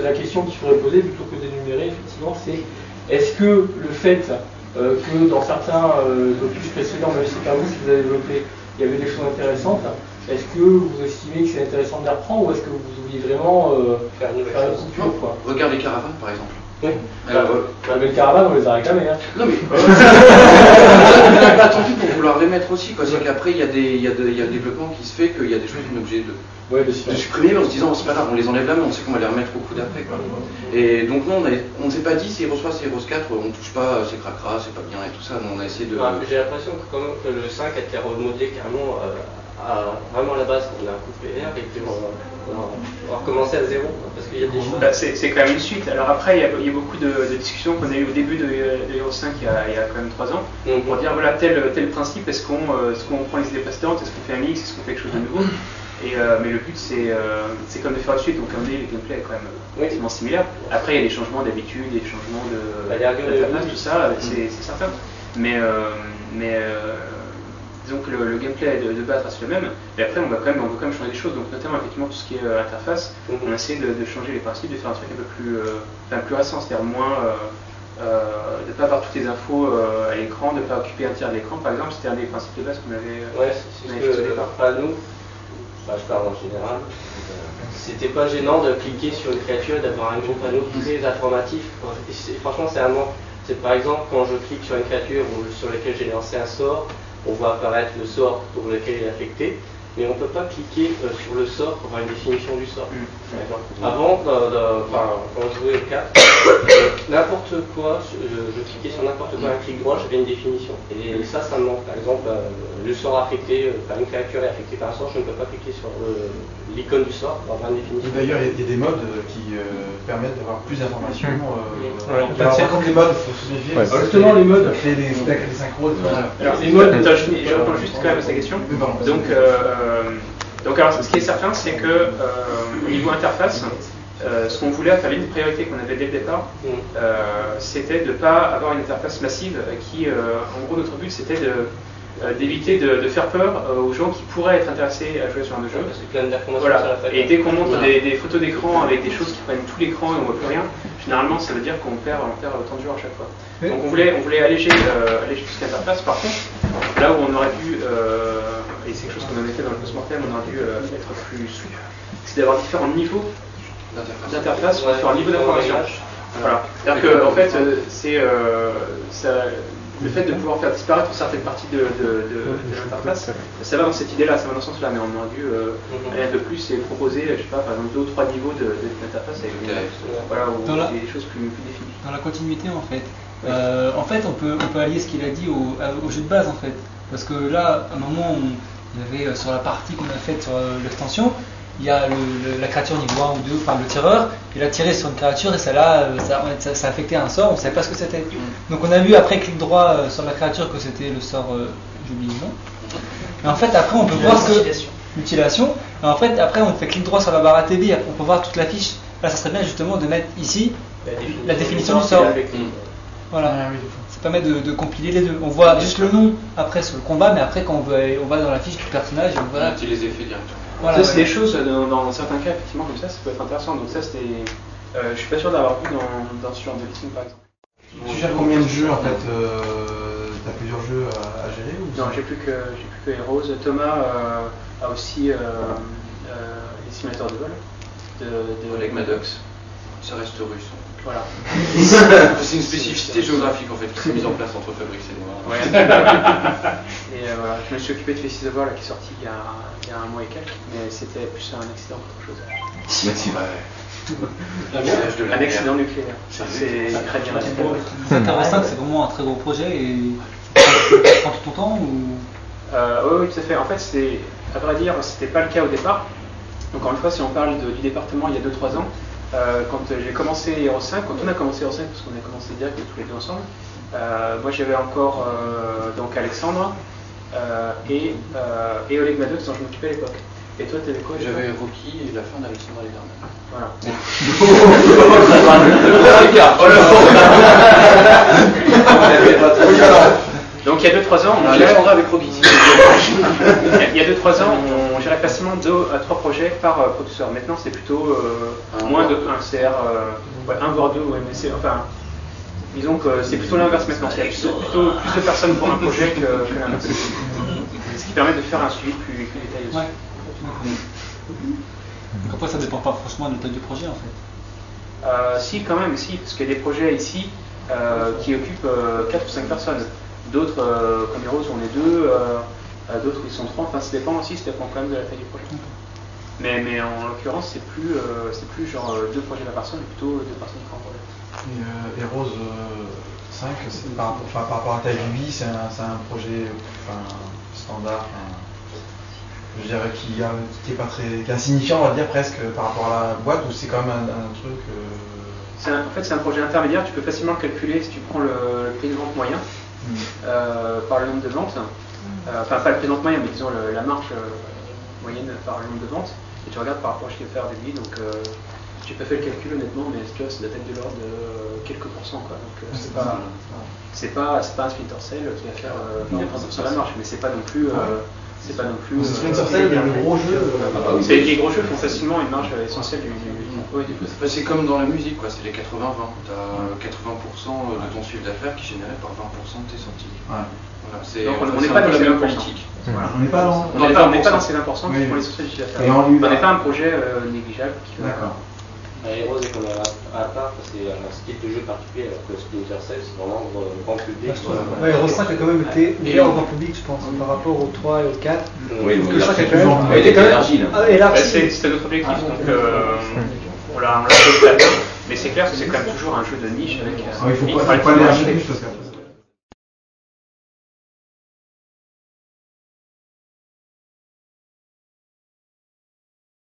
La question qu'il faudrait poser plutôt que d'énumérer, effectivement, c'est est-ce que le fait que dans certains opus précédents, même si c'est pas vous qui vous avez développé, il y avait des choses intéressantes, est-ce que vous estimez que c'est intéressant de les reprendre ou est-ce que vous vouliez vraiment faire une coupure, quoi? Regarde les caravanes par exemple. Oui. Alors, mais le caravane, on les a réclamés. Hein. Non mais on n'a pas attendu pour vouloir les mettre aussi. C'est qu'après il y a le développement qui se fait qu'il y a des choses qu'on est obligé de supprimer en se disant c'est pas grave, on les enlève là mais on sait qu'on va les remettre au coup d'après. Et donc non, on ne s'est pas dit c'est Heroes 3, c'est Heroes 4, on touche pas, c'est cracra, c'est pas bien et tout ça. On a essayé de. J'ai l'impression que, que le 5 a été remodelé carrément vraiment à la base, on a un coup PR et puis on va recommencer à zéro parce qu'il y a des choses. C'est quand même une suite. Alors après, il y a beaucoup de discussions qu'on a eu au début de Heroes 5 il y a quand même 3 ans pour dire voilà tel principe, est-ce qu'on prend les idées précédentes, est-ce qu'on fait un mix, est-ce qu'on fait quelque chose de nouveau. Mais le but c'est comme de faire une suite, donc comme dit, le gameplay est quand même relativement similaire. Après il y a des changements d'habitude, des changements d'interface, tout ça, c'est certain. Mais donc le gameplay de base reste le même, et après on veut quand même changer des choses, donc notamment effectivement tout ce qui est interface, on a essayé de changer les principes, de faire un truc un peu plus récent, c'est-à-dire moins de ne pas avoir toutes les infos à l'écran, de ne pas occuper un tiers de l'écran par exemple, c'était un des principes de base qu'on avait fait au départ. Nous, je parle en général, c'était pas gênant de cliquer sur une créature et d'avoir un gros panneau très informatif. Franchement c'est un manque. C'est par exemple quand je clique sur une créature sur laquelle j'ai lancé un sort, on voit apparaître le sort pour lequel il est affecté, mais on ne peut pas cliquer sur le sort pour avoir une définition du sort. Avant, quand je jouais au 4, n'importe quoi, je cliquais sur n'importe quoi, un clic droit, j'avais une définition. Et ça me manque. Par exemple, le sort affecté, une créature est affectée par un sort, je ne peux pas cliquer sur l'icône du sort pour avoir une définition. D'ailleurs, il y a des modes qui permettent d'avoir plus d'informations. Par contre, les modes, il faut se méfier. Justement, les modes. Les synchros. Alors, les modes, je réponds juste quand même à sa question. Donc alors, ce qui est certain, c'est que au niveau interface, ce qu'on voulait, enfin l'une des priorités qu'on avait dès le départ, c'était de ne pas avoir une interface massive qui, en gros, notre but, c'était d'éviter de faire peur aux gens qui pourraient être intéressés à jouer sur un jeu. Voilà. Et dès qu'on montre des photos d'écran avec des choses qui prennent tout l'écran et on ne voit plus rien, généralement ça veut dire qu'on perd autant de joueurs à chaque fois. Donc on voulait alléger tout ce qui est interface. Par contre, là où on aurait dû, et c'est quelque chose qu'on avait fait dans le post-mortem, on aurait dû être plus souple, c'est d'avoir différents niveaux d'interface sur différents niveaux d'information. Voilà. C'est-à-dire que en fait, le fait de pouvoir faire disparaître certaines parties de l'interface, ça va dans cette idée-là, ça va dans ce sens-là, mais on aurait dû aller un peu plus et proposer, je sais pas, par exemple 2 ou 3 niveaux d'interface avec des choses plus définies. Dans la continuité, en fait. On peut allier ce qu'il a dit au jeu de base, en fait. Parce que là, à un moment, il y avait sur la partie qu'on a faite sur l'extension, il y a la créature niveau 1 ou 2, enfin le tireur, il a tiré sur une créature et ça a affecté un sort, on ne savait pas ce que c'était. Donc on a vu après clic droit sur la créature que c'était le sort, j'oublie le nom. Mais en fait après on peut voir que mutilation. Et en fait après on fait clic droit sur la barre ATB, on peut voir toute la fiche. Là ça serait bien justement de mettre ici la définition du sort. Voilà. Ça permet de compiler les deux. On voit juste le nom après sur le combat, mais après quand on va dans la fiche du personnage, on voit les effets directement. Voilà, ça, c'est des choses, dans certains cas, effectivement, comme ça peut être intéressant. Donc ça, c'était... je suis pas sûr d'avoir vu dans ce genre de listing, par exemple. Tu gères combien de jeux, en fait t'as plusieurs jeux à gérer ou Non, j'ai plus que Heroes. Thomas a aussi les simulateurs de vol. Avec Maddox. Ça reste russe. Voilà. C'est une spécificité géographique, en fait, qui s'est mise en place entre Fabrice et moi. Ouais. Et voilà, je me suis occupé de Faces of War, qui est sorti il y a un mois et quelques, mais c'était plus un accident qu'autre chose. Un accident nucléaire. C'est très bien. Interest, c'est vraiment un très gros projet et ça prend tout ton temps ou... Oui, tout à fait. En fait, à vrai dire, c'était pas le cas au départ. Encore une fois, si on parle du département il y a 2-3 ans, quand j'ai commencé Heroes 5, quand on a commencé Heroes 5, parce qu'on a commencé direct tous les deux ensemble, moi j'avais encore donc Alexandre et Oleg Maddox dont je m'occupais à l'époque. Et toi, t'avais quoi? J'avais Rocky et la fin d'Alexandre Lederman. Voilà. Donc il y a 2-3 ans, on Alexandra avec Robbie. Il y a 2-3 ans, on gérait facilement 2 à 3 projets par producteur. Maintenant, c'est plutôt moins de 1 CR, 1 voire 2 ou MDC. Enfin, disons que c'est plutôt l'inverse maintenant. Il y a plutôt plus de personnes pour un projet que l'inverse. Ce qui permet de faire un suivi plus détaillé aussi. Donc après, ça dépend pas franchement de la taille du projet en fait. Si, quand même, si, parce qu'il y a des projets ici qui occupent 4 ou 5 personnes. D'autres, comme Heroes, on est 2, d'autres ils sont 3, enfin ça dépend aussi, ça dépend quand même de la taille du projet. Mais en l'occurrence, c'est plus genre 2 projets par personne, mais plutôt 2 personnes par projet. Et Heroes 5, par rapport à la taille du vie, c'est un projet standard, je dirais qui est pas très, qui est insignifiant, on va dire presque par rapport à la boîte, ou c'est quand même un truc. En fait, c'est un projet intermédiaire. Tu peux facilement le calculer si tu prends le prix de vente moyen par le nombre de ventes. Enfin, pas le prix de vente moyen, mais disons la marge moyenne par le nombre de ventes. Et tu regardes par rapport au chiffre d'affaires de lui. Donc, j'ai pas fait le calcul honnêtement, mais tu vois, c'est la tête de l'ordre de quelques pourcents, quoi. Donc, c'est pas un Splinter Cell qui va faire 20% la marge, mais c'est pas non plus. Splinter Cell, il y a le gros jeu. Les gros jeux font facilement une marge essentielle du c'est comme dans la musique, quoi. C'est les 80-20. Tu as 80% de ton chiffre d'affaires qui est généré par 20% de tes sorties. Ouais. Voilà, donc on n'est pas dans la même politique. Voilà. On n'est pas dans ces 20% qui font l'essentiel du chiffre d'affaires. On n'est pas un projet négligeable. D'accord. Heroes est comme à part, c'est un style de jeu particulier, alors que Splinter Cell, c'est vraiment grand public. Heroes 5 a quand même été ouvert au grand public, je pense, par rapport au 3 et au 4. Oui, que le 5 a quand même été élargi. C'était notre objectif, donc on l'a fait très bien. Mais c'est clair que c'est quand même toujours un jeu de niche avec il faut pas l'élargir plus parce que